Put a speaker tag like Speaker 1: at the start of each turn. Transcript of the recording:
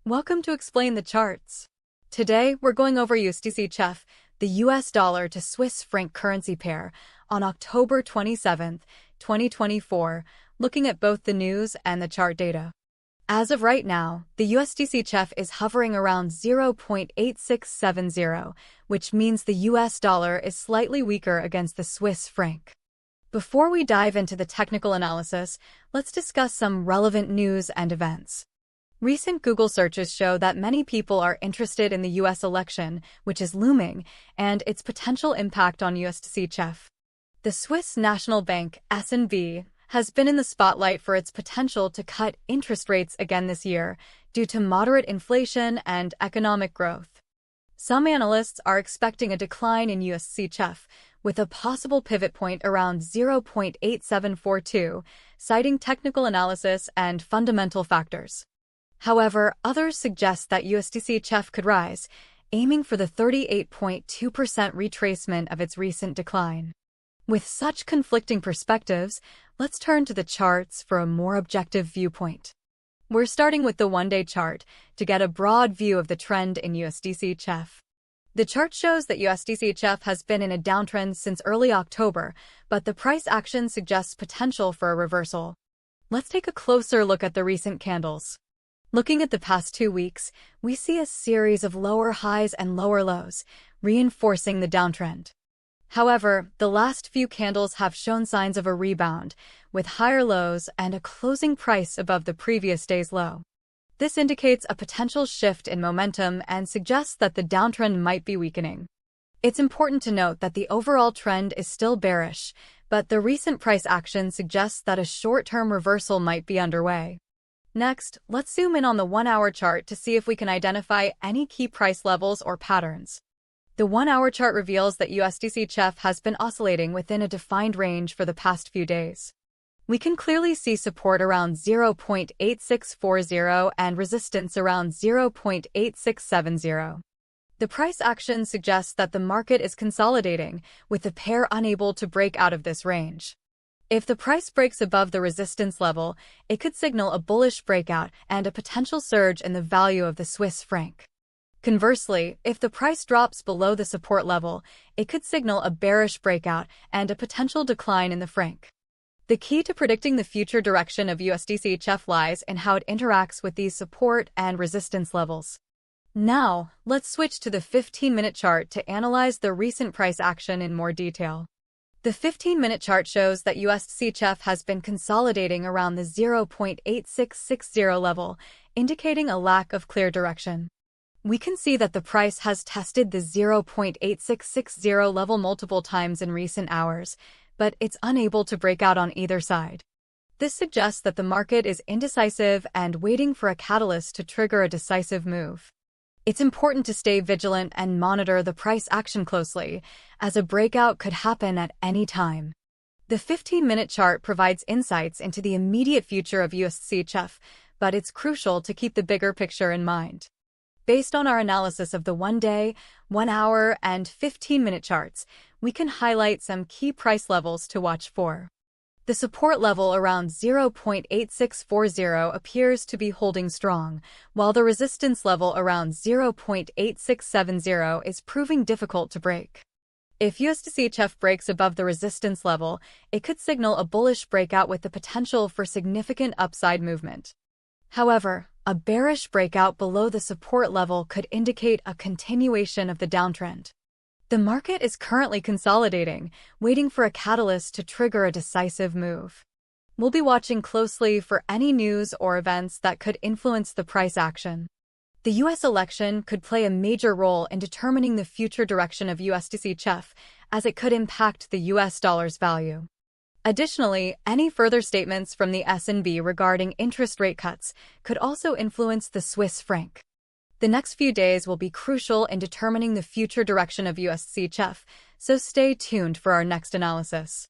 Speaker 1: Welcome to Explain the Charts. Today, we're going over USDCHF, the US dollar to Swiss franc currency pair, on October 27, 2024, looking at both the news and the chart data. As of right now, the USDCHF is hovering around 0.8670, which means the US dollar is slightly weaker against the Swiss franc. Before we dive into the technical analysis, let's discuss some relevant news and events. Recent Google searches show that many people are interested in the U.S. election, which is looming, and its potential impact on USDCHF. The Swiss National Bank, SNB, has been in the spotlight for its potential to cut interest rates again this year due to moderate inflation and economic growth. Some analysts are expecting a decline in USDCHF, with a possible pivot point around 0.8742, citing technical analysis and fundamental factors. However, others suggest that USDCHF could rise, aiming for the 38.2% retracement of its recent decline. With such conflicting perspectives, let's turn to the charts for a more objective viewpoint. We're starting with the one-day chart to get a broad view of the trend in USDCHF. The chart shows that USDCHF has been in a downtrend since early October, but the price action suggests potential for a reversal. Let's take a closer look at the recent candles. Looking at the past 2 weeks, we see a series of lower highs and lower lows, reinforcing the downtrend. However, the last few candles have shown signs of a rebound, with higher lows and a closing price above the previous day's low. This indicates a potential shift in momentum and suggests that the downtrend might be weakening. It's important to note that the overall trend is still bearish, but the recent price action suggests that a short-term reversal might be underway. Next, let's zoom in on the 1-hour chart to see if we can identify any key price levels or patterns. The 1-hour chart reveals that USDCHF has been oscillating within a defined range for the past few days. We can clearly see support around 0.8640 and resistance around 0.8670. The price action suggests that the market is consolidating, with the pair unable to break out of this range. If the price breaks above the resistance level, it could signal a bullish breakout and a potential surge in the value of the Swiss franc. Conversely, if the price drops below the support level, it could signal a bearish breakout and a potential decline in the franc. The key to predicting the future direction of USDCHF lies in how it interacts with these support and resistance levels. Now, let's switch to the 15-minute chart to analyze the recent price action in more detail. The 15-minute chart shows that USDCHF has been consolidating around the 0.8660 level, indicating a lack of clear direction. We can see that the price has tested the 0.8660 level multiple times in recent hours, but it's unable to break out on either side. This suggests that the market is indecisive and waiting for a catalyst to trigger a decisive move. It's important to stay vigilant and monitor the price action closely, as a breakout could happen at any time. The 15-minute chart provides insights into the immediate future of USDCHF, but it's crucial to keep the bigger picture in mind. Based on our analysis of the 1-day, 1-hour, and 15-minute charts, we can highlight some key price levels to watch for. The support level around 0.8640 appears to be holding strong, while the resistance level around 0.8670 is proving difficult to break. If USDCHF breaks above the resistance level, it could signal a bullish breakout with the potential for significant upside movement. However, a bearish breakout below the support level could indicate a continuation of the downtrend. The market is currently consolidating, waiting for a catalyst to trigger a decisive move. We'll be watching closely for any news or events that could influence the price action. The U.S. election could play a major role in determining the future direction of USDCHF, as it could impact the U.S. dollar's value. Additionally, any further statements from the SNB regarding interest rate cuts could also influence the Swiss franc. The next few days will be crucial in determining the future direction of USDCHF, so stay tuned for our next analysis.